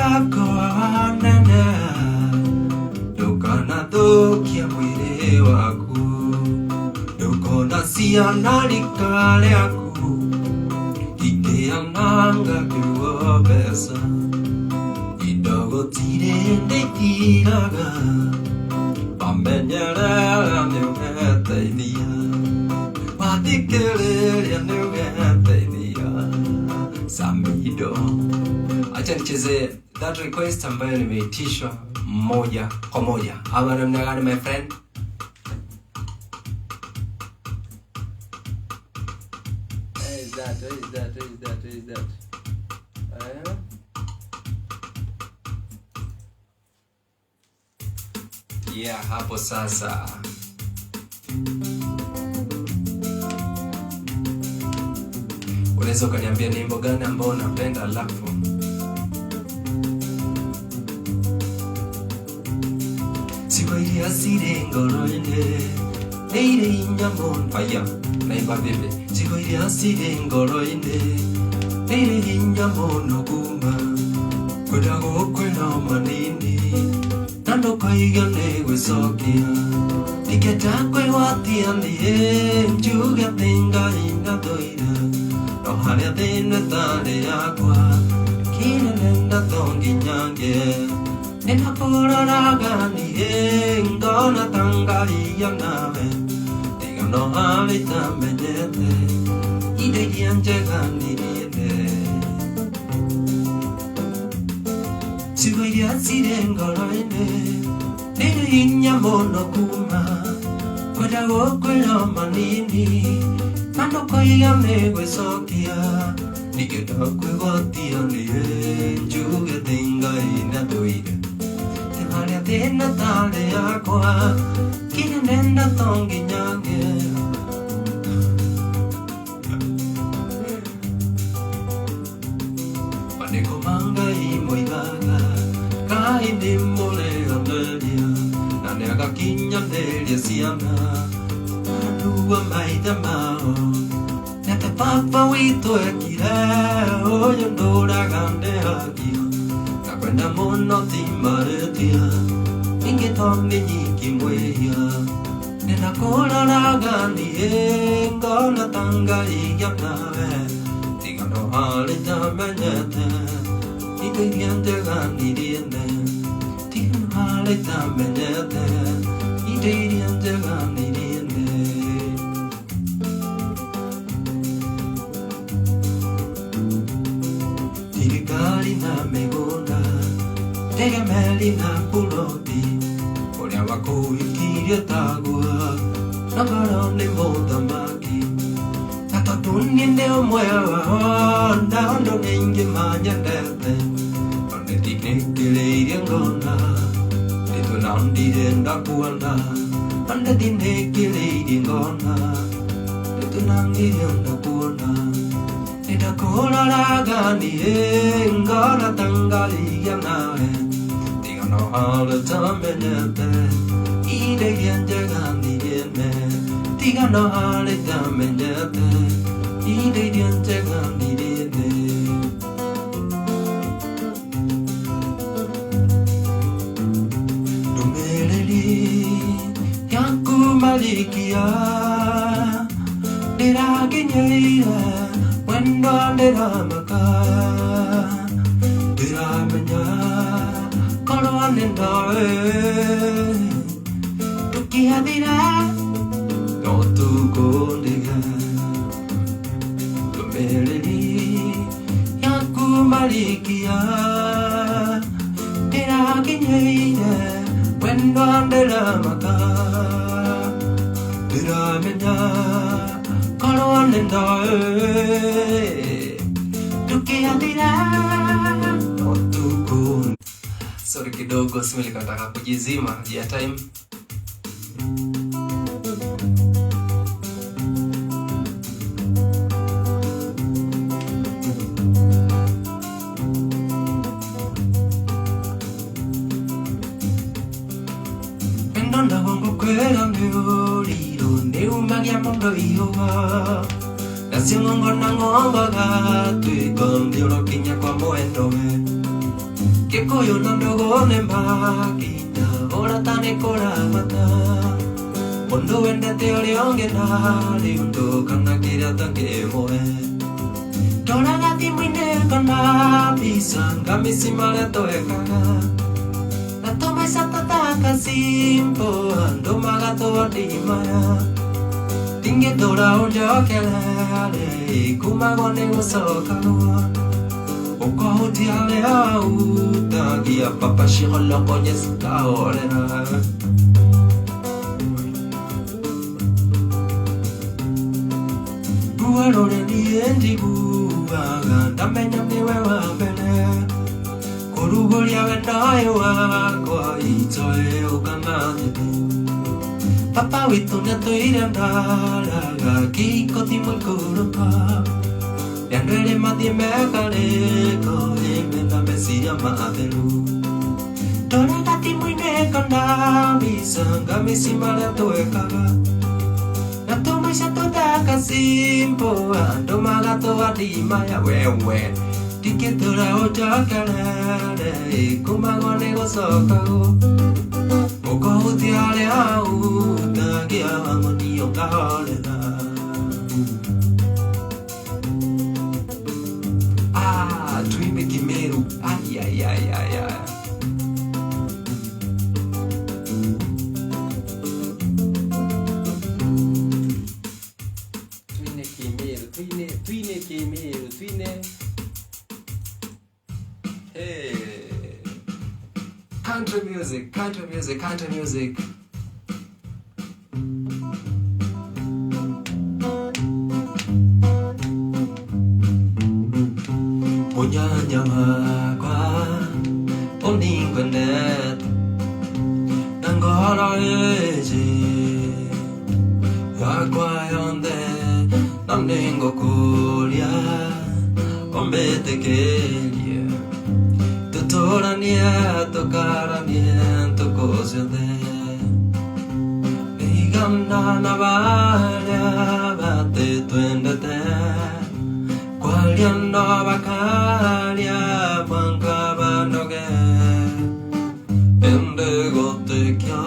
yako nene ndukana thukia mwiri waku ndukona ciana rika riaku ikiananga kiugo mbeca indo gutiri ndikiraga wamenyerera niugeteithia wathikiriria niugeteithia Samido. Acha nicheze that request ambayo nimeitishwa moja kwa moja. Ama namna gani my friend? Is that? Yeah, hapo sasa. Unaweza ukaniambia ni wimbo gani ambao unapenda alafu sikwairia asire ngoro-inĩ nĩirĩ hinya mũno fire naimba vipi sikwairia asire ngoro-inĩ nĩirĩ hinya mũno kuma kwenda gũkwĩra manini na ndũkaiga nĩ gwĩcokia ingĩenda kwĩgwatia niĩ njuge atĩ Ngai ndathũire no harĩa thĩna tarĩ yakwa kinene ndatonginyange ninakũroraga niĩ ngona ta Ngai nawe tiga no harĩa itamenyete indo iria njega niriende ciugo iria cirĩ ngoro-inĩ nĩirĩ hinya mũno kuma kwenda gũkwĩra manini na ndũkaiga nĩ gwĩcokia ingĩenda kwĩgwatia niĩ njuge atĩ Ngai ndathũire ti harĩa thĩna tarĩ yakwa kinene ndatonginyange maandĩko ma Ngai moigaga Ngai nĩ mũrĩganĩria na nĩagakinyanĩria ciana andua maithe mao nete baba witũ ekire ũyũ ndũraga ndĩhagio na kwenda mũno ti marĩtia ingĩ to nĩ nyiki mwĩhia ninakũroraga niĩ ngona ta Ngai nawe tiga no harĩa itamenyete indo iria njega niriende tiga no harĩa itamenyete indo iria njega niriende thirikari na mĩgũnda tegemeri na buroti ũrĩa wakũhikirie taguo na ngoro nĩ mũthamaki na tondũ niĩ ndĩ ũmwe wao na ũndũ nĩ aingĩ manyendete no nĩndinĩkĩrĩirie ngona nditũna ndirenda kuona no nĩndinĩkĩrĩirie ngona nditũna ndirenda kuona ndakũroraga niĩ ngona ta Ngai nawe tiga no harĩa itamenyete indo iria njega niriende tiga no harĩa itamenyete indo iria njega niriende ndũmĩrĩri yaku malikia ndĩranginyĩire wendo ndĩramaka ndĩramenya korwo nĩ ndoĩ tũkĩathira no tũkũndĩga ndũmĩrĩri yaku malikia ndĩranginyĩire wendo ndĩramaka ndĩramenya korwo nĩ ndoĩ tukiathira no tũkũndĩga. Sorry kidogo, simu likataka kujizima ya time. Ndona bongo kwera mbiuriro neumagia mondo iyoga nacio ngongo na ngongaga twiko ndiurokinya kwa mwendo we Kikoyo na ndogo ne makita ora tane kora mata Ondo wende te ori onge nari undo kana kira tange moe Dora gati mwine kana pisanga misimale toe kaka Nato mai satata simpo ando magato adimaya Tinge dora onjo kelare kumagone usokawa Oko hutiale auta Gia papa shirolo konye suka orena Buarore ni endi buaga Dame nyamni wewa pele Korugori awe nae wako Itoe ukana tetu Papa wito neto irandaraga Kiko timo kurupa Yandere mati mekare ko emena mesia maadelu Dora gati mwine kana misanga misimala toekaga Nato maisha toda kasimpo ando magato adimaya wewe Dike dora ojakarare kumagone gosokago Oko utiare auta gia amoni okarera Tuimbe Kimeru, ay. Tuine Kimeru. Hey. Country music. Onyanya wakwa oningwenet Nangora eje Yakwa yonde Namningo kulia Ombetekelia Tutorania tokarania Tokosiode Nigamna navalia Bate tuendete Qualiando vacaria Pancaba noge Ende gote kya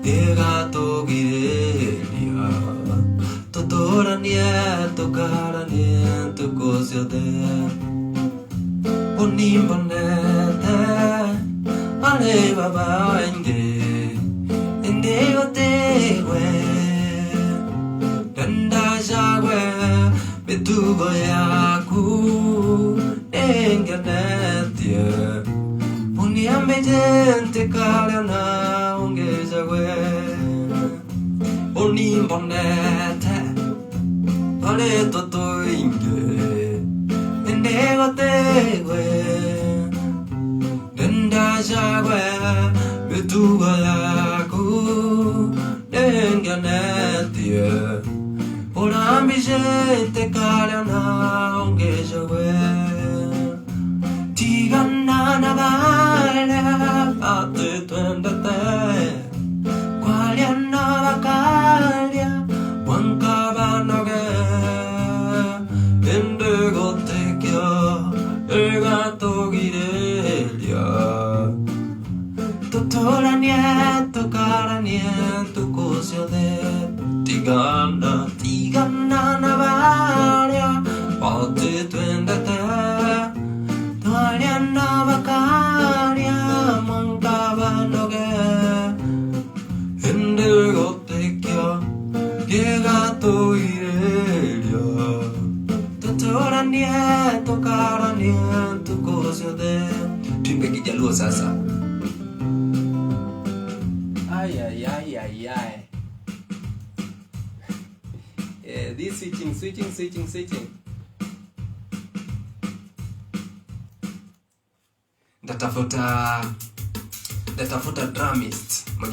Diega togirelia Totora nieto cara nieto cosiode Onimbanete Ale baba enge Ende gote we Danda jagwe Betugo yaku enganetia Uniambe gente kaliana ungezagwe Unimbonete Ale toto inge Endego tegwe Denda jagwe Betugo yaku enganetia Ora ambijente kaliana ungezagwe Tigana navalia Ate tuendete Qualiana vacalia Wankaba noge Endego tekya Egato girelia Totora nieto cara nieto cosiode Tigana navalia Ate tuendete Qualiana vacalia Wankaba noge Endego tekya Egato girelia Totora nieto cara nieto cosiode Tuimbe kijaluo sasa Ay. Yeah, this switching. Ndatafuta drumist.